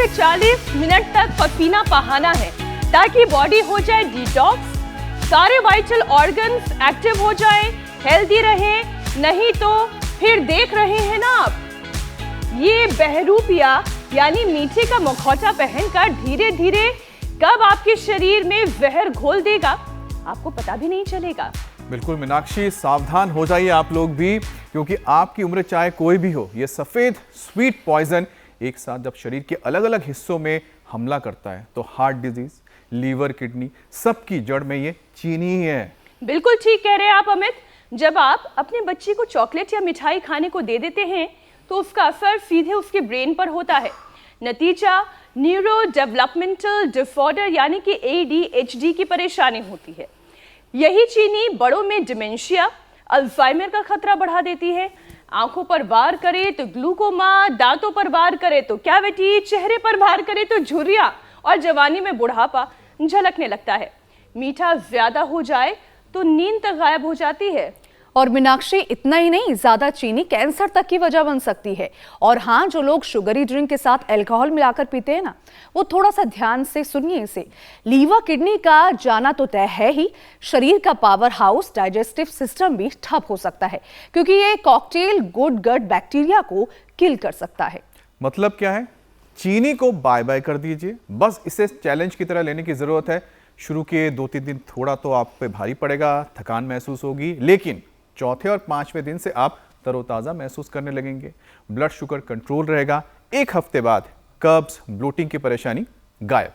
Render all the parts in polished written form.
से 40 मिनट तक पसीना बहाना है ताकि बॉडी हो जाए डिटॉक्स, सारे वाइटल ऑर्गन्स एक्टिव हो जाए, हेल्दी रहे। नहीं तो फिर देख रहे हैं ना आप, ये बहरूपिया यानी मीठे का मुखौटा पहनकर धीरे धीरे कब आपके शरीर में जहर घोल देगा आपको पता भी नहीं चलेगा। बिल्कुल मीनाक्षी, सावधान हो जाइए आप लोग भी, क्योंकि आपकी उम्र चाहे कोई भी हो, ये सफेद स्वीट पॉइजन एक साथ जब शरीर के अलग अलग हिस्सों में हमला करता है तो हार्ट डिजीज, लीवर, किडनी, सबकी जड़ में ये चीनी ही है। बिल्कुल ठीक कह रहे हैं आप अमित। जब आप अपने बच्चे को चॉकलेट या मिठाई खाने को दे देते हैं तो उसका असर सीधे उसके ब्रेन पर होता है। नतीजा न्यूरो डेवलपमेंटल डिसऑर्डर यानी कि ADHD की परेशानी होती है। यही चीनी बड़ों में डिमेंशिया, अल्जाइमर का खतरा बढ़ा देती है। आंखों पर वार करे तो ग्लूकोमा, दांतों पर वार करे तो कैविटी, चेहरे पर वार करे तो झुर्रियां और जवानी में बुढ़ापा झलकने लगता है। मीठा ज्यादा हो जाए तो नींद तक गायब हो जाती है। और मीनाक्षी, इतना ही नहीं, ज्यादा चीनी कैंसर तक की वजह बन सकती है। और हाँ, जो लोग शुगरी ड्रिंक के साथ अल्कोहल मिलाकर पीते हैं ना, वो थोड़ा सा ध्यान से सुनिए इसे। लीवर, किडनी का जाना तो तय है ही, शरीर का पावर हाउस डाइजेस्टिव सिस्टम भी ठप हो सकता है, क्योंकि ये कॉकटेल गुड गट बैक्टीरिया को किल कर सकता है। मतलब क्या है? चीनी को बाय बाय कर दीजिए, बस इसे चैलेंज की तरह लेने की जरूरत है। शुरू के 2-3 दिन थोड़ा तो आप पे भारी पड़ेगा, थकान महसूस होगी, लेकिन चौथे और 5वें दिन से आप तरोताजा महसूस करने लगेंगे। ब्लड शुगर कंट्रोल रहेगा। 1 हफ्ते बाद कब्ज, ब्लोटिंग की परेशानी गायब।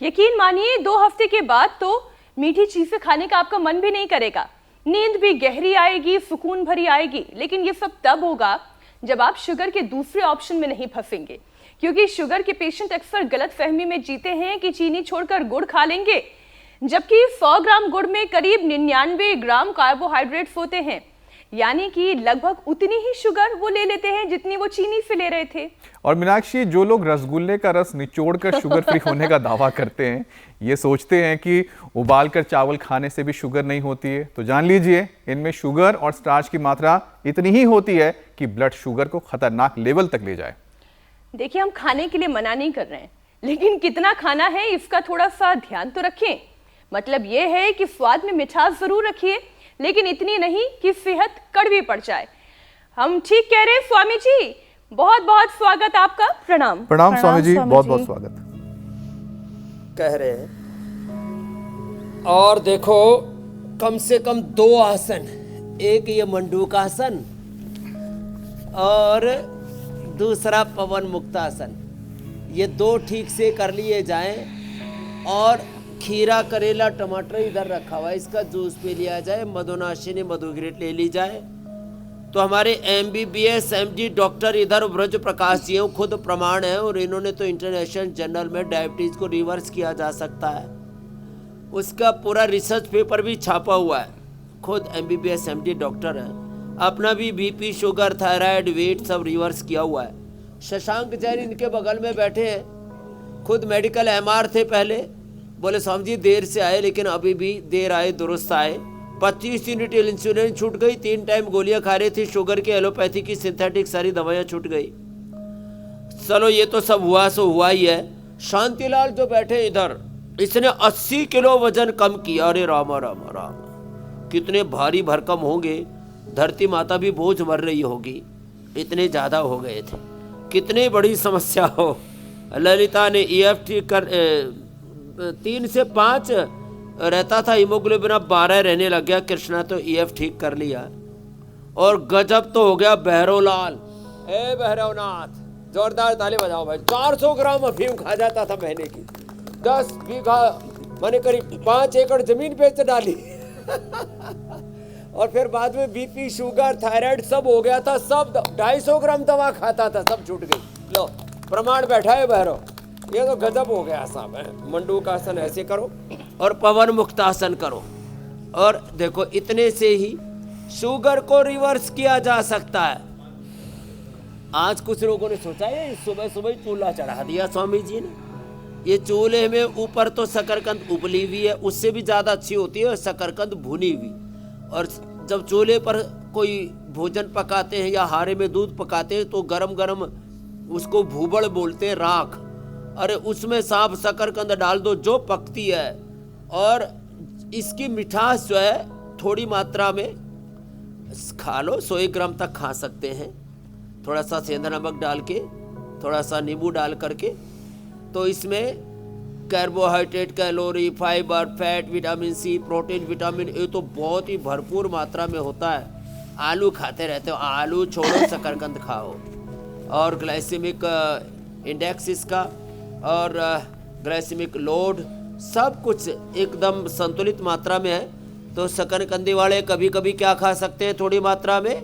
यकीन मानिए 2 हफ्ते के बाद तो मीठी चीजें खाने का आपका मन भी नहीं करेगा। नींद भी गहरी आएगी, सुकून भरी आएगी। लेकिन ये सब तब होगा जब आप शुगर के दूसरे ऑप्शन में नहीं फंसेंगे, क्योंकि शुगर के पेशेंट अक्सर गलत फहमी में जीते हैं कि चीनी छोड़कर गुड़ खा लेंगे, जबकि 100 ग्राम गुड़ में करीब 99 ग्राम कार्बोहाइड्रेट्स होते हैं, यानी कि लगभग उतनी ही शुगर वो ले लेते हैं जितनी वो चीनी से ले रहे थे। और मीनाक्षी, जो लोग रसगुल्ले का रस निचोड़कर शुगर फ्री होने का दावा करते हैं, ये सोचते हैं कि उबालकर चावल खाने से भी शुगर नहीं होती है, तो जान लीजिए इनमें शुगर और स्टार्च की मात्रा इतनी ही होती है कि ब्लड शुगर को खतरनाक लेवल तक ले जाए। देखिए, हम खाने के लिए मना नहीं कर रहे हैं, लेकिन कितना खाना है इसका थोड़ा सा ध्यान तो रखें। मतलब ये है कि स्वाद में मिठास जरूर रखिए, लेकिन इतनी नहीं कि सेहत कड़वी पड़ जाए। हम ठीक कह रहे हैं स्वामी जी? बहुत बहुत स्वागत आपका। प्रणाम। प्रणाम स्वामी जी, बहुत बहुत स्वागत। कह रहे हैं और देखो, कम से कम 2 आसन, एक ये मंडूकासन और दूसरा पवन मुक्तासन, ये 2 ठीक से कर लिए जाएं। और खीरा, करेला, टमाटर इधर रखा हुआ है, इसका जूस पी लिया जाए, मधुनाशिनी मधुग्रेट ले ली जाए। तो हमारे MBBS MD डॉक्टर इधर ब्रज प्रकाश जी हैं, खुद प्रमाण है, और इन्होंने तो इंटरनेशनल जर्नल में डायबिटीज को रिवर्स किया जा सकता है, उसका पूरा रिसर्च पेपर भी छापा हुआ है। खुद MBBS MD डॉक्टर है, अपना भी BP, शुगर, थायराइड, वेट सब रिवर्स किया हुआ है। शशांक जैन इनके बगल में बैठे हैं, खुद मेडिकल MR थे पहले। बोले स्वामी जी देर से आए, लेकिन अभी भी देर आए दुरुस्त आए। 25 यूनिट इंसुलिन छूट गई, 3 टाइम गोलियां खा रही थी शुगर की, एलोपैथी की, सिंथेटिक सारी दवाइयां छूट गई। चलो ये तो सब हुआ सो हुआ ही है। शांतिलाल जो बैठे इधर, इसने 80 किलो वजन कम किया। अरे राम राम राम, कितने भारी भरकम होंगे, धरती माता भी बोझ भर रही होगी, इतने ज्यादा हो गए थे। कितनी बड़ी समस्या हो। ललिता ने EFT कर 3 से 5 रहता था हीमोग्लोबिन, अब 12 रहने लग गया। कृष्णा तो EF ठीक कर लिया। और गजब तो हो गया बहरोलाल। ए बहरवनाथ, जोरदार ताली बजाओ भाई। 400 ग्राम अफीम खा जाता था महीने की, 10 बीघा मैंने करीब 5 एकड़ जमीन बेच डाली। और फिर बाद में BP, शुगर, थायराइड सब हो गया था, सब 250 ग्राम दवा खाता था, सब छूट गई। लो प्रमाण बैठा है भैरव, ये तो गजब हो गया साहब है। मंडूकासन ऐसे करो और पवन मुक्तासन करो, और देखो इतने से ही शुगर को रिवर्स किया जा सकता है। आज कुछ लोगों ने सोचा है सुबह सुबह चूल्हा चढ़ा दिया स्वामी जी ने। ये चूल्हे में ऊपर तो शकरकंद उबली हुई है, उससे भी ज़्यादा अच्छी होती है शकरकंद भुनी हुई। और जब चूल्हे पर कोई भोजन पकाते हैं या हारे में दूध पकाते हैं तो गरम गरम उसको भूबड़ बोलते हैं, राख। अरे उसमें साफ शकरकंद डाल दो जो पकती है, और इसकी मिठास जो है थोड़ी मात्रा में खा लो, 100 ग्राम तक खा सकते हैं, थोड़ा सा सेंधा नमक डाल के, थोड़ा सा नींबू डाल करके। तो इसमें carbohydrate, calorie, fibre, fat, vitamin C, protein, vitamin A तो बहुत ही भरपूर मात्रा में होता है। आलू खाते रहते हो, आलू छोड़ो, शकरकंद खाओ। और ग्लाइसेमिक इंडेक्स इसका और ग्लाइसेमिक लोड सब कुछ एकदम संतुलित मात्रा में है। तो शकरकंदी वाले कभी कभी क्या खा सकते हैं थोड़ी मात्रा में,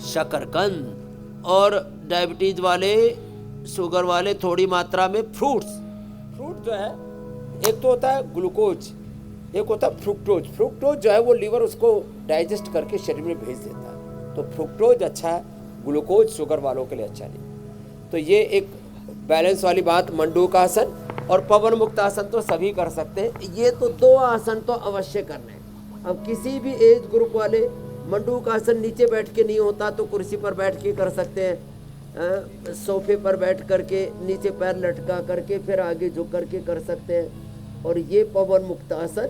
शकरकंद। और डायबिटीज वाले, शुगर वाले थोड़ी मात्रा में फ्रूट्स। फ्रूट जो है एक तो होता है ग्लूकोज, एक होता है फ्रुक्टोज। फ्रुक्टोज जो है वो लीवर उसको डाइजेस्ट करके शरीर में भेज देता है, तो फ्रुक्टोज अच्छा है, ग्लूकोज शुगर वालों के लिए अच्छा नहीं। तो ये एक बैलेंस वाली बात। मंडूकासन और पवन मुक्त आसन तो सभी कर सकते हैं, ये तो 2 आसन तो अवश्य करने हैं। अब किसी भी एज ग्रुप वाले मंडूकासन नीचे बैठ के नहीं होता तो कुर्सी पर बैठ के कर सकते हैं, सोफे पर बैठ करके नीचे पैर लटका करके फिर आगे झुक करके कर सकते हैं। और ये पवन मुक्त आसन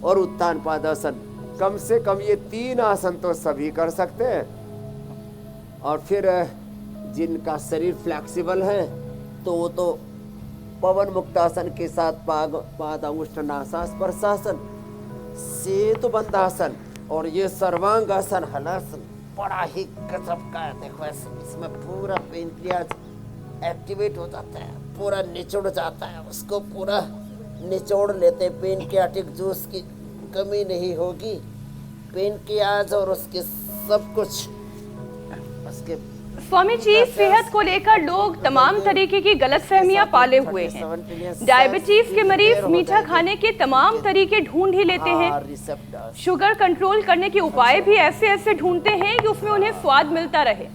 और उत्तान पादासन, कम से कम ये 3 आसन तो सभी कर सकते हैं। और फिर जिनका शरीर फ्लेक्सिबल है तो वो तो पवन मुक्तासन के साथ पाद अंगुष्ठ नासास्पर्शासन, सेतु बंधासन और ये सर्वांगासन, हलासन बड़ा ही गजब का है। देखो इसमें पूरा पेनक्रियाज एक्टिवेट हो जाता है, पूरा निचोड़ जाता है, उसको पूरा निचोड़ लेते हैं। पेनक्रियाटिक जूस की कमी नहीं होगी, पेनक्रियाज और उसके सब कुछ उसके। स्वामी जी, सेहत को लेकर लोग तमाम तरीके की गलतफहमियां पाले हुए हैं। डायबिटीज के मरीज मीठा खाने के तमाम तरीके ढूंढ ही लेते हैं। शुगर कंट्रोल करने के उपाय भी ऐसे ऐसे ढूंढते हैं कि उसमें उन्हें स्वाद मिलता रहे।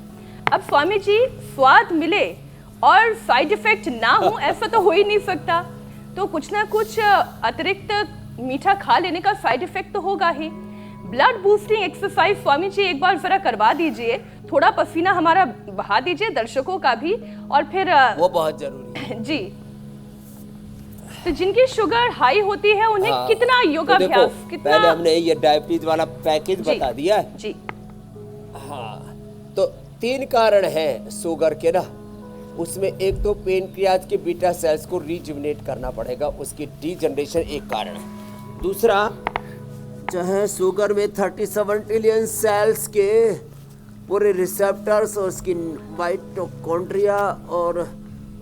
अब स्वामी जी, स्वाद मिले और साइड इफेक्ट ना हो, ऐसा तो हो ही नहीं सकता। तो कुछ ना कुछ अतिरिक्त मीठा खा लेने का साइड इफेक्ट तो होगा ही। Blood boosting exercise Swami ji एक बार जरा करवा दीजिए, थोड़ा पसीना हमारा बहा दीजिए, दर्शकों का भी, और फिर वो बहुत जरूरी है जी। तो जिनकी शुगर हाई होती है उन्हें कितना योगाभ्यास, तो कितना। पहले हमने ये डायबिटीज वाला पैकेज बता दिया जी। हाँ, तो 3 कारण हैं शुगर के ना। उसमें एक तो पेनक्रियाज के बीटा सेल्स को रिजुविनेट करना पड़ेगा, उसकी डीजनरेशन एक कारण है। दूसरा जो है शुगर में 37 ट्रिलियन सेल्स के पूरे रिसेप्टर्स और उसकी माइटोकॉन्ड्रिया और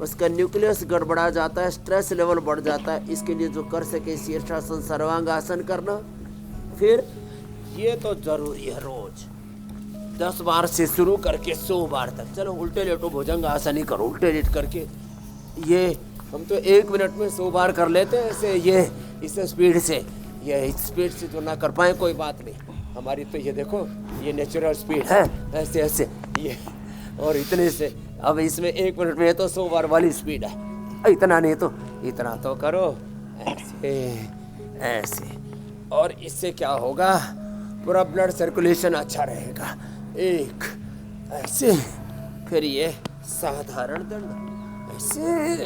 उसका न्यूक्लियस गड़बड़ा जाता है, स्ट्रेस लेवल बढ़ जाता है। इसके लिए जो कर सके शीर्षासन, सर्वांगासन करना। फिर ये तो जरूरी है, रोज 10 बार से शुरू करके 100 बार तक। चलो उल्टे लेटो भुजंग आसन ही करो, उल्टे लेट करके। ये हम तो 1 मिनट में 100 बार कर लेते हैं ऐसे, ये इस स्पीड से। ये स्पीड से जो ना कर पाए कोई बात नहीं, हमारी तो ये देखो ये नेचुरल स्पीड है, ऐसे ऐसे ये, और इतने से। अब इसमें 1 मिनट में तो 100 बार वाली स्पीड है। इतना नहीं तो इतना तो करो, ऐसे ऐसे। और इससे क्या होगा, पूरा ब्लड सर्कुलेशन अच्छा रहेगा। एक ऐसे, फिर ये साधारण दंड ऐसे,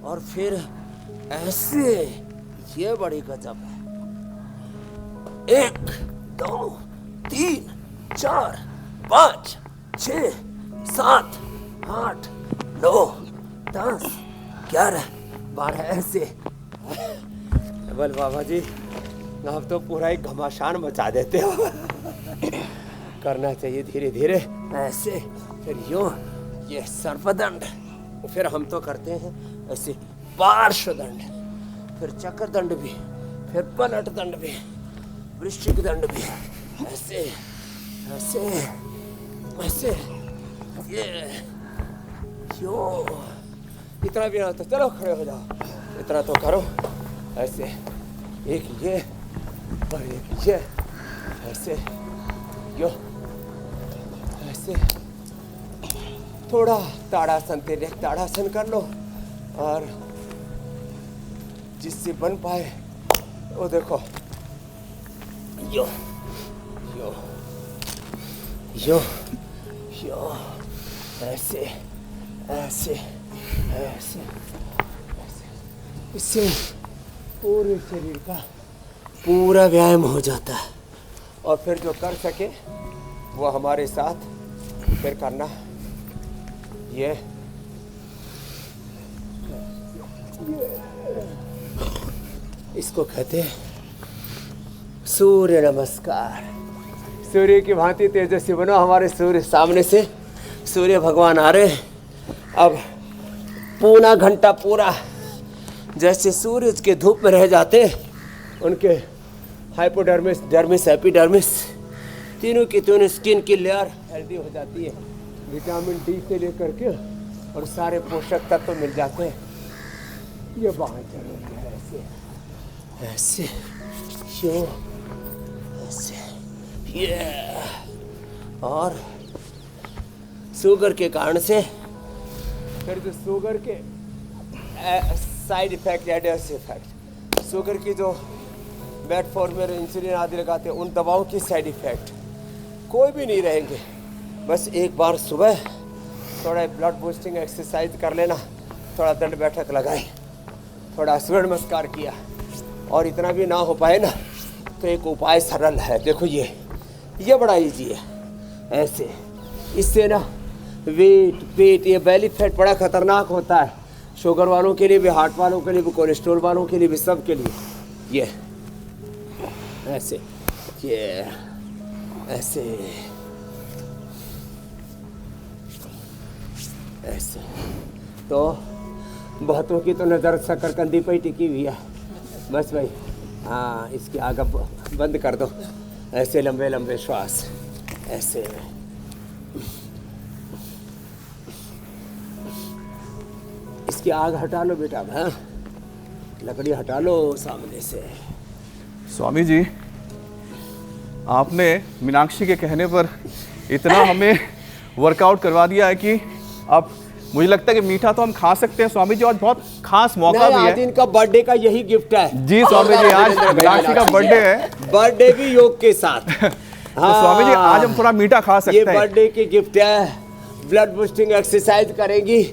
और फिर ऐसे। ये बड़ी गजब है। 1 2 3 4 5 6 7 8 9 10 11 12 ऐसे। बोल बाबा जी, आप तो पूरा एक घमासान मचा देते हो। करना चाहिए धीरे धीरे ऐसे। फिर यूं, ये सर्पदंड। फिर हम तो करते हैं ऐसे पार्श्वदंड, फिर चक्र दंड भी, फिर पलट दंड भी, वृश्चिक दंड भी, ऐसे ऐसे ऐसे। ये यो, इतना भी ना तो चलो खड़े हो जाओ, इतना तो करो ऐसे। एक ये और एक ये, ऐसे यो ऐसे। थोड़ा ताड़ासन, तिर्यक ताड़ासन कर लो, और जिससे बन पाए वो देखो, यो यो यो यो, ऐसे ऐसे ऐसे इससे पूरे शरीर का पूरा व्यायाम हो जाता है। और फिर जो कर सके वो हमारे साथ फिर करना। ये इसको कहते हैं सूर्य नमस्कार। सूर्य की भांति तेजस्वी बनो। हमारे सूर्य सामने से सूर्य भगवान आ रहे। अब पौना घंटा पूरा जैसे सूरज के धूप में रह जाते, उनके हाइपोडर्मिस, डर्मिस, एपिडर्मिस तीनों की तीनों स्किन की लेयर हेल्दी हो जाती है। विटामिन डी से लेकर के और सारे पोषक तत्व मिल जाते हैं। ये बाहर चलो ऐसे ऐसे यो ऐसे ये। और शुगर के कारण से फिर जो शुगर के side effect, adverse effect, sugar की जो मेटफॉर्मिन, इंसुलिन आदि लगाते हैं, उन दवाओं की साइड इफेक्ट कोई भी नहीं रहेंगे। बस एक बार सुबह थोड़ा ब्लड बूस्टिंग एक्सरसाइज कर लेना, थोड़ा दंड बैठक लगाए, थोड़ा सूर्य नमस्कार किया, और इतना भी ना हो पाए ना तो एक उपाय सरल है। देखो ये बड़ा इजी है। ऐसे इससे ना वेट पेट, ये बेली फैट बड़ा खतरनाक होता है। शुगर वालों के लिए भी, हार्ट वालों के लिए भी, कोलेस्ट्रॉल वालों के लिए भी, सब के लिए। ये ऐसे, ये ऐसे ऐसे। तो बहुतों की तो नज़र शकरकंदी पे ही टिकी हुई है। बस भाई, हाँ, इसकी आग अब बंद कर दो। ऐसे लंबे लंबे श्वास, ऐसे। इसकी आग हटा लो बेटा, हाँ, लकड़ी हटा लो सामने से। स्वामी जी, आपने मीनाक्षी के कहने पर इतना हमें वर्कआउट करवा दिया है कि अब मुझे लगता है कि मीठा तो हम खा सकते हैं। स्वामी जी, आज बहुत खास मौका भी है। आज इनका बर्थडे का यही गिफ्ट है। जी स्वामी जी, आज मीनाक्षी का बर्थडे है। बर्थडे भी योग के साथ। तो स्वामी जी, आज हम थोड़ा मीठा खा सकते हैं। ये बर्थडे की गिफ्ट है। ब्लड बूस्टिंग एक्सरसाइज करेंगी।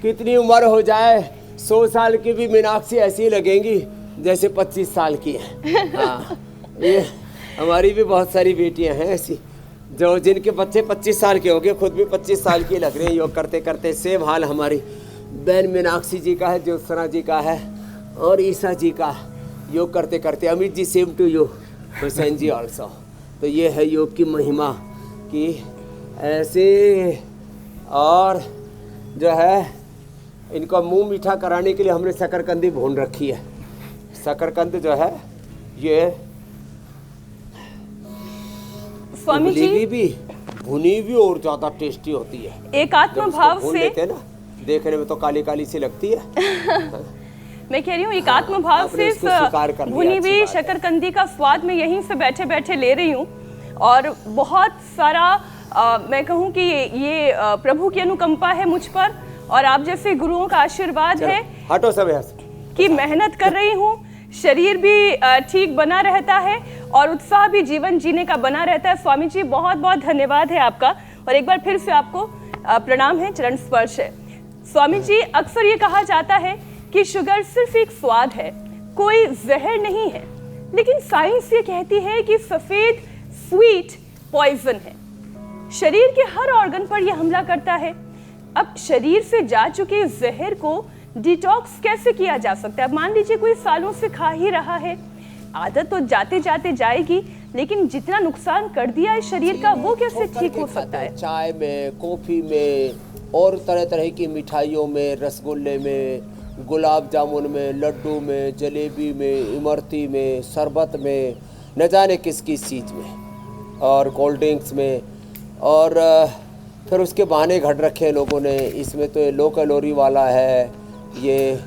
कितनी उम्र हो जाए, 100 साल की भी मीनाक्षी ऐसी लगेंगी जैसे 25 साल की है। हाँ, ये हमारी भी बहुत सारी बेटियां हैं ऐसी, जो जिनके बच्चे 25 साल के हो गए, खुद भी 25 साल की लग रहे हैं योग करते करते। सेम हाल हमारी बहन मीनाक्षी जी का है, ज्योत्सना जी का है, और ईसा जी का योग करते करते। Amit ji, same to you. Hussain ji also. तो ये है योग की महिमा कि ऐसे। और जो है, इनका मुंह मीठा कराने के लिए हमने शकरकंदी भून रखी है। शकरकंद जो है ये स्वामी जी, भी भुनी भी और ज्यादा टेस्टी होती है। एकात्म भाव से ना, देखने में तो काली काली सी लगती है। मैं कह रही हूँ एकात्म भाव से भुनी हुई शकरकंदी का स्वाद मैं यहीं से बैठे बैठे ले रही हूँ। और बहुत सारा मैं कहूँ कि ये प्रभु की अनुकंपा है मुझ पर, और आप जैसे गुरुओं का आशीर्वाद है। हटो सब यहाँ से। कि मेहनत कर रही हूँ, शरीर भी ठीक बना रहता है और उत्साह भी जीवन जीने का बना रहता है। स्वामी जी, बहुत बहुत धन्यवाद है आपका, और एक बार फिर से आपको प्रणाम है, चरण स्पर्श है। स्वामी जी, अक्सर ये कहा जाता है कि शुगर सिर्फ एक स्वाद है, कोई जहर नहीं है, लेकिन साइंस ये कहती है कि सफेद स्वीट पॉइजन है। शरीर के हर ऑर्गन पर यह हमला करता है। अब शरीर से जा चुके जहर को डिटॉक्स कैसे किया जा सकता है? अब मान लीजिए कोई सालों से खा ही रहा है, आदत तो जाते जाते जाएगी, लेकिन जितना नुकसान कर दिया है शरीर का, वो कैसे ठीक हो सकता है? चाय में, कॉफी में, और तरह तरह की मिठाइयों में, रसगुल्ले में, गुलाब जामुन में, लड्डू में, जलेबी में, इमरती में, शरबत में, न जाने किस किस चीज़ में, और कोल्ड ड्रिंक्स में। और फिर उसके बहाने घट रखे हैं लोगों ने। इसमें तो लो कैलोरी वाला है, ये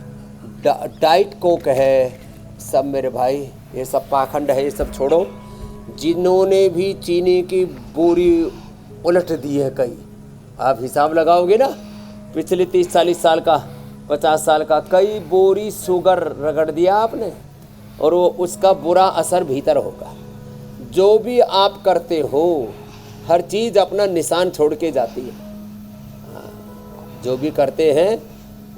डाइट कोक है, सब मेरे भाई ये सब पाखंड है। ये सब छोड़ो। जिन्होंने भी चीनी की बोरी उलट दी है कई, आप हिसाब लगाओगे ना, पिछले 30-40 साल का, 50 साल का, कई बोरी शुगर रगड़ दिया आपने, और वो उसका बुरा असर भीतर होगा। जो भी आप करते हो, हर चीज़ अपना निशान छोड़ के जाती है। जो भी करते हैं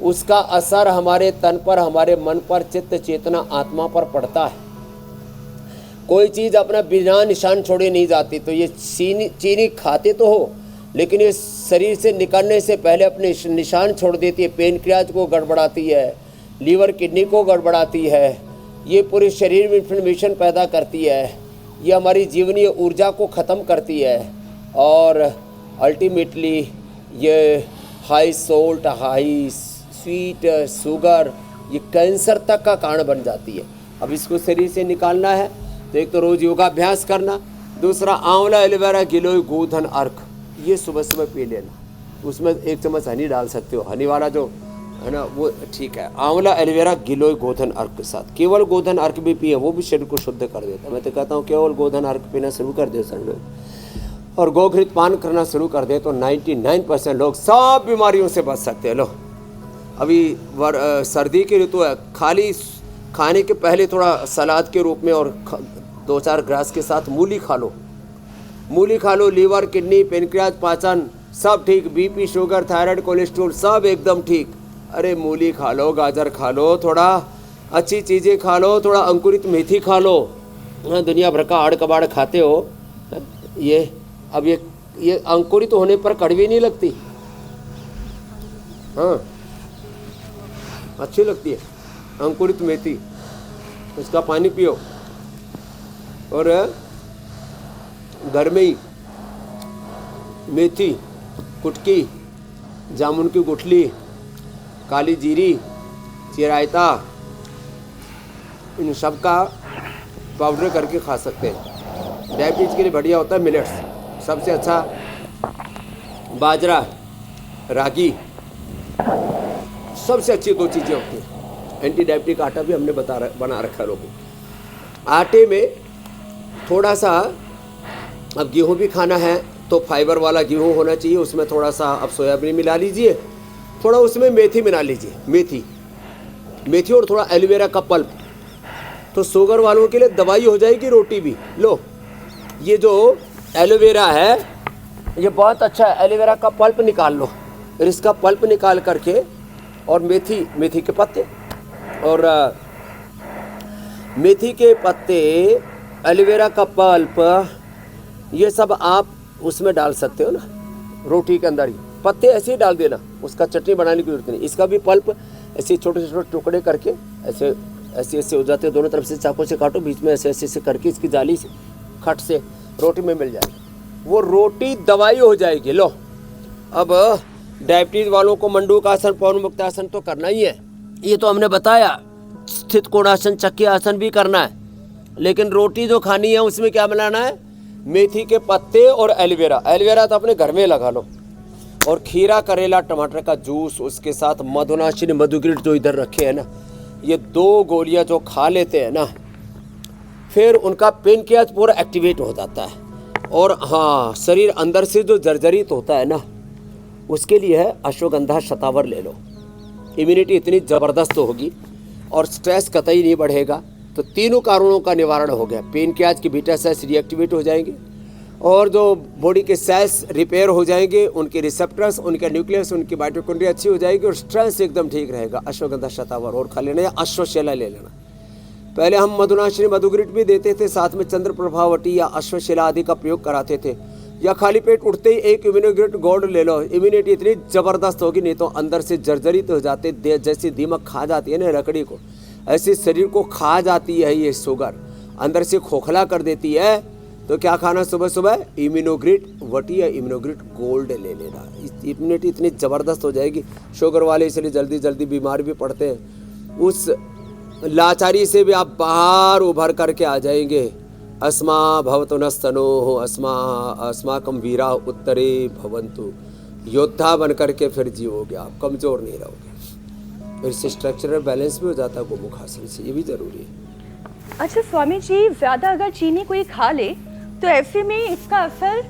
उसका असर हमारे तन पर, हमारे मन पर, चित्त चेतना आत्मा पर पड़ता है। कोई चीज़ अपना बिना निशान छोड़े नहीं जाती। तो ये चीनी खाते तो हो, लेकिन ये शरीर से निकलने से पहले अपने निशान छोड़ देती है। पेनक्रियाज को गड़बड़ाती है, लीवर किडनी को गड़बड़ाती है, ये पूरे शरीर में इन्फ्लेमेशन पैदा करती है, ये हमारी जीवनीय ऊर्जा को ख़त्म करती है, और अल्टीमेटली ये high salt, high sweet, sugar, ये कैंसर तक का कारण बन जाती है। अब इसको शरीर से निकालना है तो एक तो रोज़ योगाभ्यास करना, दूसरा आंवला एलोवेरा गिलोय गोधन अर्क, ये सुबह सुबह पी लेना। उसमें 1 चम्मच हनी डाल सकते हो, हनी वाला जो है ना वो ठीक है। आंवला एलोवेरा गिलोय गोधन अर्क के साथ, केवल गोधन अर्क भी पिए, वो भी शरीर को शुद्ध कर देता है। मैं तो कहता हूँ केवल गोधन अर्क पीना शुरू कर दे सब लोग, और गोघृत पान करना शुरू कर दे तो 99% लोग सब बीमारियों से बच सकते हैं। लो अभी सर्दी की ऋतु है, खाली खाने के पहले थोड़ा सलाद के रूप में और 2-4 ग्रास के साथ मूली खा लो। मूली खा लो, लीवर, किडनी, पेनक्रियाज, पाचन सब ठीक, बीपी, शुगर, थायराइड, कोलेस्ट्रॉल सब एकदम ठीक। अरे मूली खा लो, गाजर खा लो, थोड़ा अच्छी चीज़ें खा लो, थोड़ा अंकुरित मेथी खा लो। हाँ, दुनिया भर का आड़ कबाड़ खाते हो, ये अब ये अंकुरित होने पर कड़वी नहीं लगती, हाँ अच्छी लगती है अंकुरित मेथी, उसका पानी पियो। और घर में ही मेथी, कुटकी, जामुन की गुठली, काली जीरी, चिरायता, इन सब का पाउडर करके खा सकते हैं। डायबिटीज के लिए बढ़िया होता है मिलेट्स, सबसे अच्छा बाजरा, रागी, सबसे अच्छी 2 चीज़ें होती हैं। एंटी डायबिटिक आटा भी हमने बना रखा है लोगों को। आटे में थोड़ा सा, अब गेहूँ भी खाना है तो फाइबर वाला गेहूँ होना चाहिए, उसमें थोड़ा सा अब सोयाबीन मिला लीजिए, थोड़ा उसमें मेथी मिला लीजिए, मेथी और थोड़ा एलोवेरा का पल्प, तो शुगर वालों के लिए दवाई हो जाएगी। रोटी भी लो, ये जो एलोवेरा है ये बहुत अच्छा है, एलोवेरा का पल्प निकाल लो, फिर इसका पल्प निकाल करके, और मेथी के पत्ते, और मेथी के पत्ते, एलोवेरा का पल्प, ये सब आप उसमें डाल सकते हो ना, रोटी के अंदर ही पत्ते ऐसे ही डाल देना, उसका चटनी बनाने की जरूरत नहीं। इसका भी पल्प ऐसे छोटे छोटे टुकड़े करके ऐसे ऐसे ऐसे हो जाते हैं, दोनों तरफ से चाकू से काटो, बीच में ऐसे ऐसे ऐसे करके इसकी जाली से खट से रोटी में मिल जाएगी, वो रोटी दवाई हो जाएगी। लो अब डायबिटीज वालों को मंडूकासन, पवन मुक्तासन तो करना ही है, ये तो हमने बताया। स्थित कोणासन, चक्की आसन भी करना है, लेकिन रोटी जो खानी है उसमें क्या मिलाना है? मेथी के पत्ते और एलोवेरा। एलोवेरा तो अपने घर में लगा लो, और खीरा, करेला, टमाटर का जूस, उसके साथ मधुनाशिनी, मधुग्रिट जो इधर रखे हैं ना, ये 2 गोलियां जो खा लेते हैं ना, फिर उनका पेनक्रियाज पूरा एक्टिवेट हो जाता है। और हाँ, शरीर अंदर से जो जर्जरित होता है ना, उसके लिए है अश्वगंधा शतावर ले लो, इम्यूनिटी इतनी ज़बरदस्त होगी और स्ट्रेस कतई नहीं बढ़ेगा। तो तीनों कारणों का निवारण हो गया। पेनक्रियाज की बीटा सेल्स रीएक्टिवेट हो जाएंगे, और जो बॉडी के सेल्स रिपेयर हो जाएंगे, उनके रिसेप्टर्स, उनके न्यूक्लियस, उनकी माइटोकॉन्ड्रिया अच्छी हो जाएगी, और स्ट्रेस एकदम ठीक रहेगा। अश्वगंधा शतावर और खा लेना, या अश्वशैला ले लेना। पहले हम मधुनाशिनी, मधुग्रिट भी देते थे, साथ में चंद्र प्रभावटी या अश्वशिला आदि का प्रयोग कराते थे। या खाली पेट उठते ही एक इम्यूनोग्रिट गोल्ड ले लो, इम्यूनिटी इतनी ज़बरदस्त होगी। नहीं तो अंदर से जर्जरित हो जाते, जैसे दीमक खा जाती है ना लकड़ी को, ऐसे शरीर को खा जाती है ये शुगर, अंदर से खोखला कर देती है। तो क्या खाना सुबह सुबह? इम्यूनोग्रिट वटी या इम्यूनोग्रिट गोल्ड ले लेना, इम्यूनिटी इतनी ज़बरदस्त हो जाएगी। शुगर वाले इसलिए जल्दी जल्दी बीमार भी पड़ते हैं। उस लाचारी से भी आप बाहर उभर करके आ जाएंगे। अस्मा भवतु नस्तनो अस्माकम वीरा उत्तरे भवंतु, योद्धा बन करके फिर जीवोगे आप, कमज़ोर नहीं रहोगे। इससे स्ट्रक्चरल बैलेंस भी हो जाता है गोमुखासन से, ये भी ज़रूरी है। अच्छा स्वामी जी, ज़्यादा अगर चीनी कोई खा ले तो ऐसे में इसका असर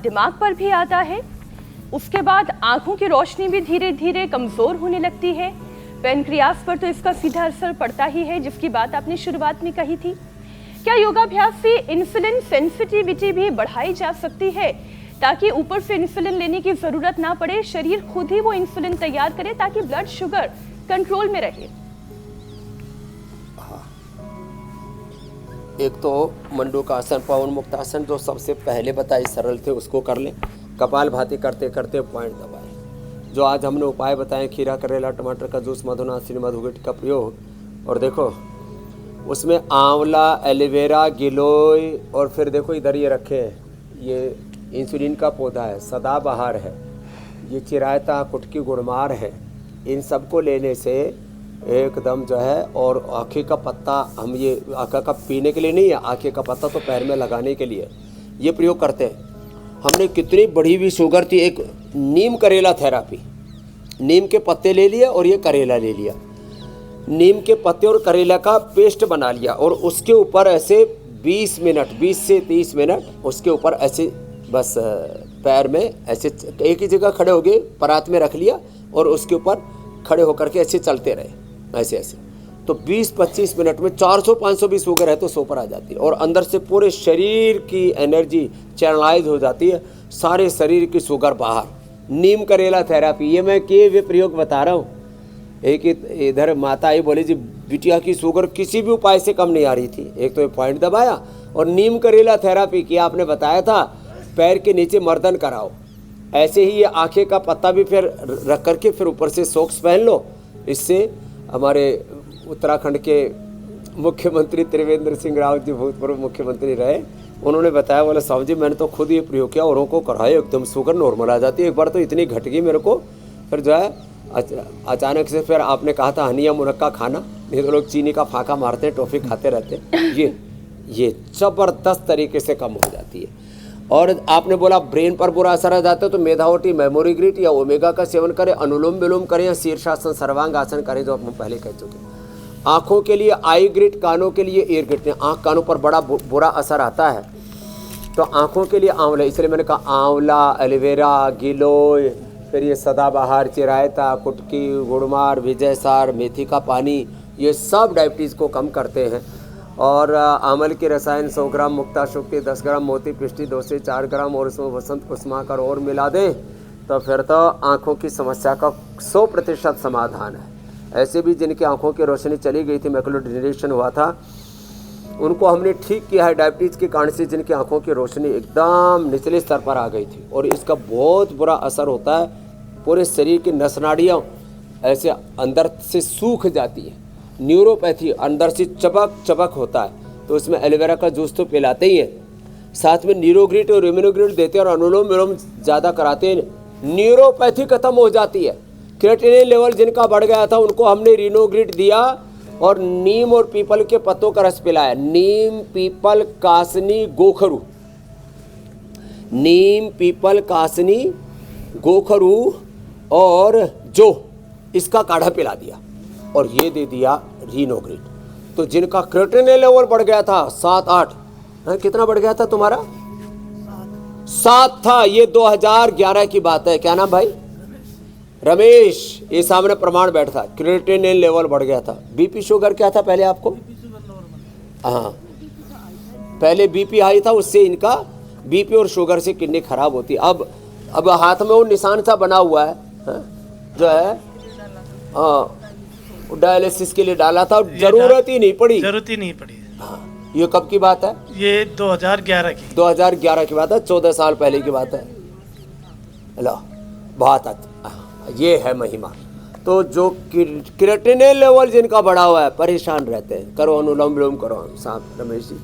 दिमाग पर भी आता है, उसके बाद आँखों की रोशनी भी धीरे धीरे कमज़ोर होने लगती है, पेनक्रियास पर तो इसका सीधा असर पड़ता ही है, जिसकी बात आपने शुरुआत में कही थी। क्या योगाभ्यास से इंसुलिन सेंसिटिविटी भी बढ़ाई जा सकती है, ताकि ऊपर से इंसुलिन लेने की जरूरत ना पड़े, शरीर खुद ही वो इंसुलिन तैयार करे ताकि ब्लड शुगर कंट्रोल में रहे। एक तो मंडूकासन, पवन मुक्तासन जो सबसे पहले बताए सरल थे उसको कर लें। कपालभाति करते करते पॉइंट दबाएं। जो आज हमने उपाय बताए, खीरा, करेला, टमाटर का जूस, मधुनाशिनी, मधुगिट का प्रयोग, और देखो उसमें आंवला, एलोवेरा, गिलोय, और फिर देखो इधर ये रखे हैं, ये इंसुलिन का पौधा है, सदाबहार है, ये चिरायता, कुटकी, गुड़मार है। इन सबको लेने से एकदम जो है, और आँखें का पत्ता, हम ये आँखा का पीने के लिए नहीं है, आँखें का पत्ता तो पैर में लगाने के लिए ये प्रयोग करते हैं। हमने कितनी बढ़ी हुई शुगर थी, एक नीम करेला थेरापी, नीम के पत्ते ले लिए और ये करेला ले लिया, नीम के पत्ते और करेला का पेस्ट बना लिया, और उसके ऊपर ऐसे 20 मिनट, 20 से 30 मिनट उसके ऊपर ऐसे बस पैर में ऐसे एक ही जगह खड़े हो गए, परात में रख लिया और उसके ऊपर खड़े होकर के ऐसे चलते रहे, ऐसे ऐसे। तो 20-25 मिनट में 400-500 भी शुगर है तो 100 पर आ जाती है, और अंदर से पूरे शरीर की एनर्जी चैनलाइज हो जाती है, सारे शरीर की शुगर बाहर। नीम करेला थेरापी, ये मैं किए हुए प्रयोग बता रहा हूँ। एक इधर माता आई, बोली जी बिटिया की शुगर किसी भी उपाय से कम नहीं आ रही थी। एक तो ये पॉइंट दबाया और नीम करेला थेरापी किया, आपने बताया था पैर के नीचे मर्दन कराओ। ऐसे ही ये आँखें का पत्ता भी फिर रख करके फिर ऊपर से सॉक्स पहन लो। इससे हमारे उत्तराखंड के मुख्यमंत्री त्रिवेंद्र सिंह रावत जी भूतपूर्व मुख्यमंत्री रहे, उन्होंने बताया, बोले साहब जी मैंने तो खुद ये प्रयोग किया, औरों को कराया, एकदम शुगर नॉर्मल आ जाती है। एक बार तो इतनी घट गई मेरे को, फिर जो है अचानक से फिर आपने कहा था हनिया मुनक्का खाना, नहीं तो लोग चीनी का फाका मारते हैं, टॉफ़ी खाते रहते हैं, ये ज़बरदस्त तरीके से कम हो जाती है। और आपने बोला ब्रेन पर बुरा असर आ जाता है तो मेधावटी, मेमोरी ग्रिट या ओमेगा का सेवन करें, अनुलोम विलोम करें या शीर्षासन, सर्वांग आसन करें, जो हम पहले कह चुके हैं। आँखों के लिए आई ग्रिट, कानों के लिए ईयर ग्रिट। आँख कानों पर बड़ा बुरा असर आता है तो आँखों के लिए आंवला, इसलिए मैंने कहा आंवला, एलोवेरा, गिलोय, फिर ये सदाबहार, चिरायता, कुटकी, गुड़मार, विजयसार, मेथी का पानी, ये सब डायबिटीज़ को कम करते हैं। और आमल की रसायन 100 ग्राम, मुक्ता शुक्ति 10 ग्राम, मोती पिष्टी 2 से 4 ग्राम, और उसमें वसंत कुसुमाकर और मिला दें तो फिर तो आँखों की समस्या का 100% समाधान है। ऐसे भी जिनकी आँखों की रोशनी चली गई थी, मैकुलर डिजनरेशन हुआ था, उनको हमने ठीक किया है डायबिटीज़ के कारण से, जिनकी आँखों की रोशनी एकदम निचले स्तर पर आ गई थी। और इसका बहुत बुरा असर होता है, पूरे शरीर की नस नाड़ियाँ ऐसे अंदर से सूख जाती है। न्यूरोपैथी अंदर से चबक होता है, तो उसमें एलोवेरा का जूस तो पिलाते ही हैं, साथ में न्यूरोग्रिट और इम्यूनोग्रिट देते हैं, और अनुलोम विलोम ज़्यादा कराते हैं। न्यूरोपैथी खत्म हो जाती है। क्रिएटिनिन लेवल जिनका बढ़ गया था उनको हमने रिनोग्रिट दिया और नीम और पीपल के पत्तों का रस पिलाया। नीम, पीपल, कासनी, गोखरू, नीम, पीपल, कासनी, गोखरू और जो, इसका काढ़ा पिला दिया और ये दे दिया रिनोग्रिट। तो जिनका क्रिएटिनिन लेवल बढ़ गया था 7-8, कितना बढ़ गया था तुम्हारा? 7 था। ये 2011 की बात है। क्या नाम भाई? रमेश। ये सामने प्रमाण बैठा, क्रिएटिनिन लेवल बढ़ गया था। बीपी शुगर क्या था पहले आपको? हाँ, पहले बीपी हाई था, उससे इनका बीपी और शुगर से किडनी खराब होती। अब हाथ में वो निशान सा बना हुआ है, जो है डायलिसिस के लिए डाला था, जरूरत ही नहीं पड़ी। हाँ, ये कब की बात है? ये 2011 की बात है, 14 साल पहले की बात है। लो, बहुत ये है महिमा। तो जो क्रिएटिनिन लेवल जिनका बढ़ा हुआ है, परेशान रहते हैं, करो अनुलोम विलोम करो साहब रमेश जी,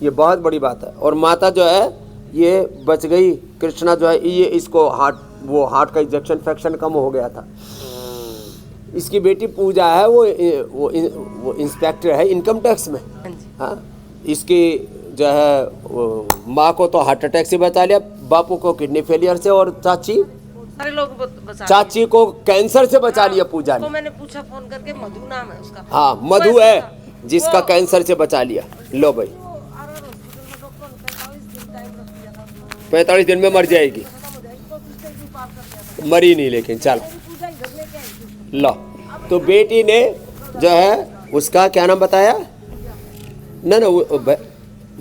ये बहुत बड़ी बात है। और माता जो है ये बच गई, कृष्णा जो है ये, इसको हार्ट का इंजेक्शन फ्रैक्शन कम हो गया था। इसकी बेटी पूजा है, वो इंस्पेक्टर है इनकम टैक्स में। हाँ, इसकी जो है माँ को तो हार्ट अटैक से बचा लिया, बापू को किडनी फेलियर से, और सारे लोग बचा चाची को कैंसर से बचा लिया पूजा ने। तो मैंने पूछा फोन करके, मधु नाम है उसका। हाँ, मधु है जिसका कैंसर से बचा लिया। लो भाई, 45 दिन में मर जाएगी, मरी नहीं लेकिन चल लो। तो बेटी ने जो है उसका क्या नाम बताया? ना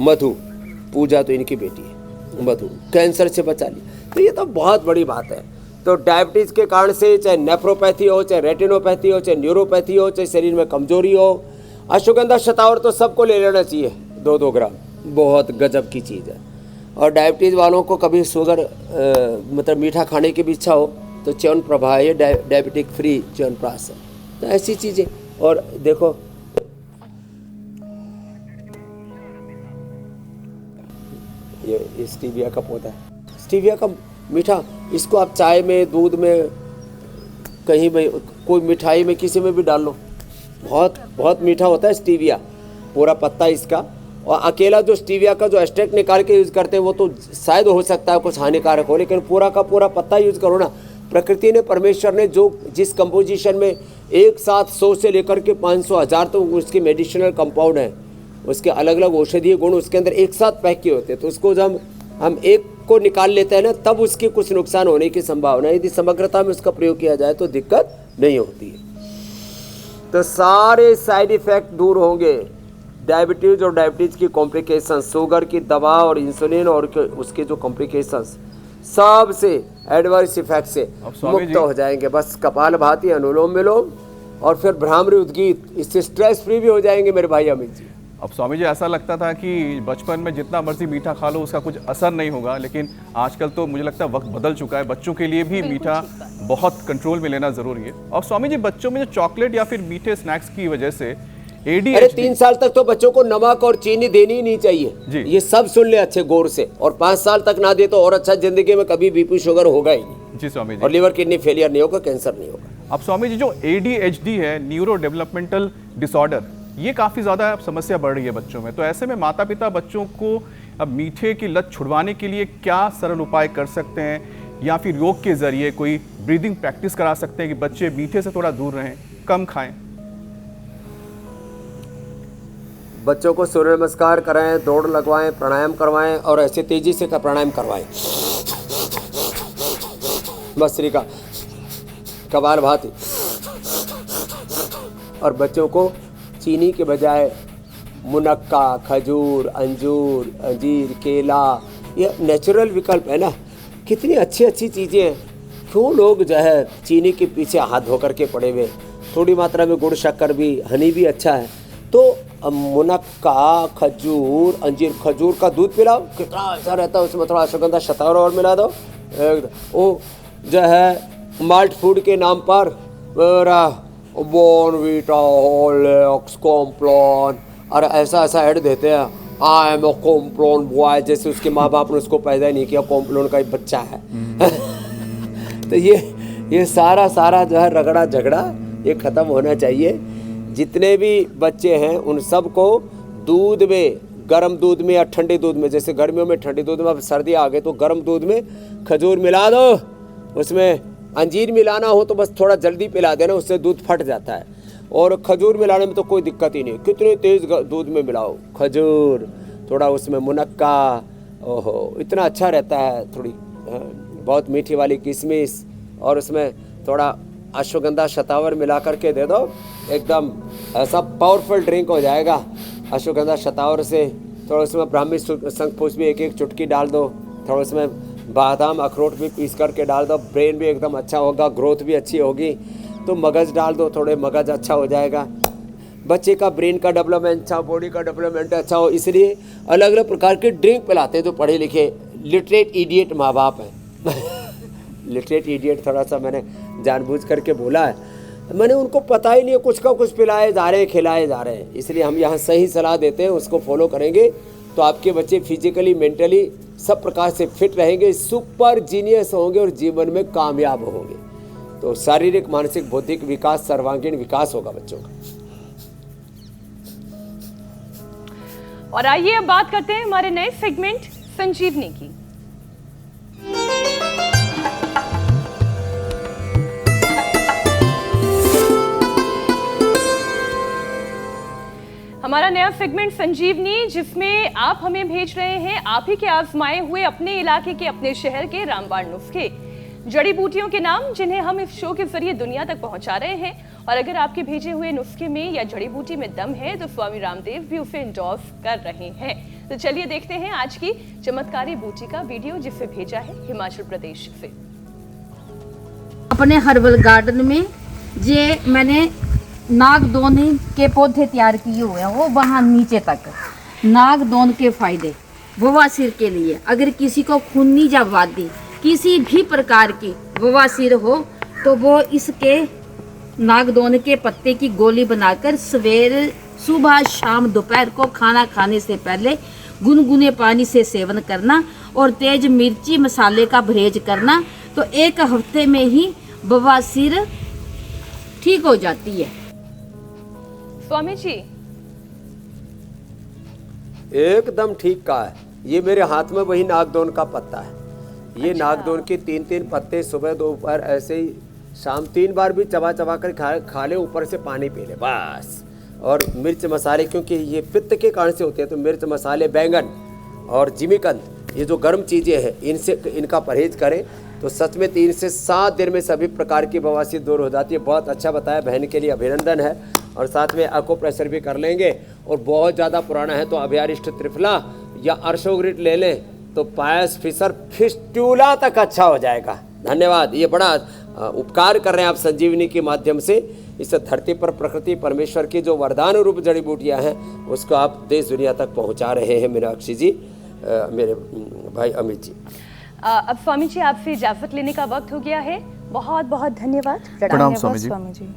मधु, पूजा तो इनकी बेटी है। मधु कैंसर से बचा लिया। तो ये तो बहुत बड़ी बात है। तो डायबिटीज़ के कारण से चाहे नेफ्रोपैथी हो, चाहे रेटिनोपैथी हो, चाहे न्यूरोपैथी हो, चाहे शरीर में कमजोरी हो, अश्वगंधा शतावर तो सबको ले लेना चाहिए 2-2 ग्राम, बहुत गजब की चीज़ है। और डायबिटीज़ वालों को कभी शुगर मतलब मीठा खाने की भी इच्छा हो तो च्यवनप्रभा है, डायबिटिक फ्री च्यवनप्राश है। तो ऐसी चीज़ें। और देखो ये स्टीविया का पौधा है, स्टीविया का मीठा, इसको आप चाय में, दूध में, कहीं में, कोई मिठाई में, किसी में भी डाल लो, बहुत बहुत मीठा होता है स्टीविया, पूरा पत्ता इसका। और अकेला जो स्टीविया का जो एक्सट्रैक्ट निकाल के यूज़ करते हैं वो तो शायद हो सकता है कुछ हानिकारक हो, लेकिन पूरा का पूरा पत्ता यूज़ करो ना। प्रकृति ने, परमेश्वर ने जो जिस कंपोजिशन में एक साथ 100 से लेकर के 500 1000 तो उसके मेडिसिनल कंपाउंड है, उसके अलग अलग औषधीय गुण उसके अंदर एक साथ पैक किए होते हैं। तो उसको जब हम एक को निकाल लेते हैं ना, तब उसके कुछ नुकसान होने की संभावना है। यदि समग्रता में उसका प्रयोग किया जाए तो दिक्कत नहीं होती है। तो सारे साइड इफेक्ट दूर होंगे, डायबिटीज़ और डायबिटीज़ की कॉम्प्लिकेशन, शुगर की दवा और इंसुलिन और उसके जो कॉम्प्लिकेशंस, सब से एडवर्स इफेक्ट से मुक्त हो जाएंगे। बस कपालभाति, अनुलोम विलोम और फिर भ्रामरी उद्गीत, इससे स्ट्रेस फ्री भी हो जाएंगे मेरे भाई अमित जी। अब स्वामी जी ऐसा लगता था कि बचपन में जितना मर्जी मीठा खा लो उसका कुछ असर नहीं होगा, लेकिन आजकल तो मुझे लगता है वक्त बदल चुका है। बच्चों के लिए भी मीठा बहुत कंट्रोल में लेना जरूरी है। और स्वामी जी, बच्चों में जो चॉकलेट या फिर मीठे स्नैक्स की वजह से अरे 3 साल तक तो बच्चों को नमक और चीनी देनी ही नहीं चाहिए, ये सब सुन ले अच्छे गौर से। और 5 साल तक ना दे तो और अच्छा, जिंदगी में कभी बीपी शुगर होगा ही नहीं। जी स्वामी जी। और लिवर किडनी फेलियर नहीं होगा, कैंसर नहीं होगा। अब स्वामी जी, जो ADHD है, न्यूरो डेवलपमेंटल डिसऑर्डर, ये काफ़ी ज़्यादा समस्या बढ़ रही है बच्चों में। तो ऐसे में माता पिता बच्चों को अब मीठे की लत छुड़वाने के लिए क्या सरल उपाय कर सकते हैं, या फिर योग के जरिए कोई ब्रीदिंग प्रैक्टिस करा सकते हैं कि बच्चे मीठे से थोड़ा दूर रहें, कम खाएं? बच्चों को सूर्य नमस्कार कराएं, दौड़ लगवाएं, प्राणायाम करवाएं और ऐसे तेजी से प्राणायाम करवाएं, भस्त्रिका, कपालभाति। और बच्चों को चीनी के बजाय मुनक्का, खजूर, अंजीर, केला, ये नेचुरल विकल्प है ना। कितनी अच्छी अच्छी चीज़ें हैं। क्यों लोग जो है चीनी के पीछे हाथ धो करके पड़े हुए। थोड़ी मात्रा में गुड़, शक्कर भी, हनी भी अच्छा है। तो मुनक्का, खजूर, अंजीर, खजूर का दूध पिलाओ, कितना अच्छा रहता है। उसमें थोड़ा अश्वगंधा शतावर और मिला दो। वो जो है माल्ट फूड के नाम पर बॉर्नवीटा, हॉर्लिक्स, कॉम्प्लान, और ऐसा ऐसा ऐड देते हैं, I am a Complan boy, जैसे उसके माँ बाप ने उसको पैदा ही नहीं किया, कॉम्प्लान का एक बच्चा है। तो ये सारा जो है रगड़ा झगड़ा ये ख़त्म होना चाहिए। जितने भी बच्चे हैं उन सबको दूध में, गर्म दूध में या ठंडे दूध में, जैसे गर्मियों में ठंडे दूध में, अब सर्दी आ गई तो गर्म दूध में खजूर मिला दो, उसमें अंजीर मिलाना हो तो बस थोड़ा जल्दी पिला देना, उससे दूध फट जाता है। और खजूर मिलाने में तो कोई दिक्कत ही नहीं, कितने तेज़ दूध में मिलाओ खजूर, थोड़ा उसमें मुनक्का, ओहो इतना अच्छा रहता है। थोड़ी बहुत मीठी वाली किशमिश और उसमें थोड़ा अश्वगंधा शतावर मिला करके दे दो, एकदम ऐसा पावरफुल ड्रिंक हो जाएगा। अश्वगंधा शतावर से थोड़ा उसमें ब्राह्मी शंखपुष्प भी 1-1 चुटकी डाल दो, थोड़ा उसमें बादाम अखरोट भी पीस करके डाल दो, ब्रेन भी एकदम अच्छा होगा, ग्रोथ भी अच्छी होगी। तो मगज डाल दो, थोड़े मगज अच्छा हो जाएगा। बच्चे का ब्रेन का डेवलपमेंट अच्छा, बॉडी का डेवलपमेंट अच्छा हो, इसलिए अलग अलग प्रकार के ड्रिंक पिलाते हैं जो पढ़े लिखे लिटरेट इडियट माँ बाप हैं। लिटरेट इडियट थोड़ा सा मैंने जानबूझ करके बोला है, मैंने उनको पता ही नहीं है, कुछ का कुछ पिलाए जा रहे हैं, खिलाए जा रहे हैं। इसलिए हम यहाँ सही सलाह देते हैं, उसको फॉलो करेंगे तो आपके बच्चे फिजिकली, मेंटली सब प्रकार से फिट रहेंगे, सुपर जीनियस होंगे और जीवन में कामयाब होंगे। तो शारीरिक, मानसिक, बौद्धिक विकास, सर्वांगीण विकास होगा बच्चों का। और आइए अब बात करते हैं हमारे नए सेगमेंट संजीवनी की। हमारा नया सेगमेंट संजीवनी, जिसमें आप हमें भेज रहे हैं आप ही के आजमाए हुए अपने इलाके के, अपने शहर के रामबाण नुस्खे, जड़ी बूटियों के नाम, जिन्हें हम इस शो के जरिए दुनिया तक पहुंचा रहे हैं। और अगर आपके भेजे हुए नुस्खे में या जड़ी बूटी में दम है तो स्वामी रामदेव भी उसे इंडोर्स कर रहे हैं। तो चलिए देखते हैं आज की चमत्कारी बूटी का वीडियो, जिसे भेजा है हिमाचल प्रदेश से। अपने हर्बल गार्डन में ये मैंने नागदोनी के पौधे तैयार किए हुए हैं, वो वहाँ नीचे तक। नागदोन के फायदे बवासीर के लिए, अगर किसी को खूनी या वादी किसी भी प्रकार की बवासीर हो तो वो इसके नागदोन के पत्ते की गोली बनाकर सवेरे, सुबह, शाम, दोपहर को खाना खाने से पहले गुनगुने पानी से सेवन करना और तेज मिर्ची मसाले का परहेज करना, तो 1 हफ्ते में ही बवासीर ठीक हो जाती है। स्वामी जी, एकदम ठीक कहा है। ये मेरे हाथ में वही नागदोन का पत्ता है। ये नागदोन के 3-3 पत्ते सुबह दोपहर ऐसे ही शाम 3 बार भी चबा चबा कर खा ले, ऊपर से पानी पी ले बस। और मिर्च मसाले, क्योंकि ये पित्त के कारण से होते हैं, तो मिर्च मसाले, बैंगन और जिमीकंद, ये जो गर्म चीज़ें हैं, इनका परहेज करें तो सच में 3 से 7 दिन में सभी प्रकार की बवासीर दूर हो जाती है। बहुत अच्छा बताया, बहन के लिए अभिनंदन है। और साथ में एक्ो प्रेशर भी कर लेंगे। और बहुत ज़्यादा पुराना है तो अभयारिष्ट त्रिफला या अर्शोग्रिट ले लें तो पायस फिशर फिस्टूला तक अच्छा हो जाएगा। धन्यवाद। ये बड़ा उपकार कर रहे हैं आप संजीवनी के माध्यम से। इस धरती पर प्रकृति परमेश्वर की जो वरदान रूप जड़ी बूटियाँ हैं उसको आप देश दुनिया तक पहुँचा रहे हैं मीनाक्षी जी, मेरे भाई अमित जी। अब स्वामी जी आपसे इजाजत लेने का वक्त हो गया है। बहुत बहुत धन्यवाद। प्रणाम स्वामी जी। स्वामी जी।